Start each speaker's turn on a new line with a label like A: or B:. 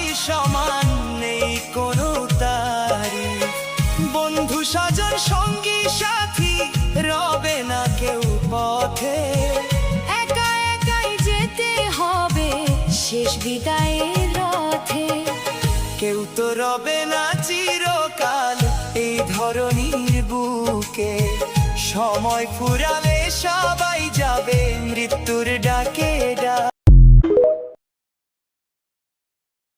A: সবাই সমান, নেই কোনো তারিফ। বন্ধু স্বজন সঙ্গী সাথী রবে না কেউ পথে,
B: একা একাই যেতে হবে শেষ বিদায়ের রথে।
A: কেউ তো রবে না চিরকাল এই ধরনীর বুকে, সময় ফুরালে সবাই যাবে মৃত্যুর ডাকে।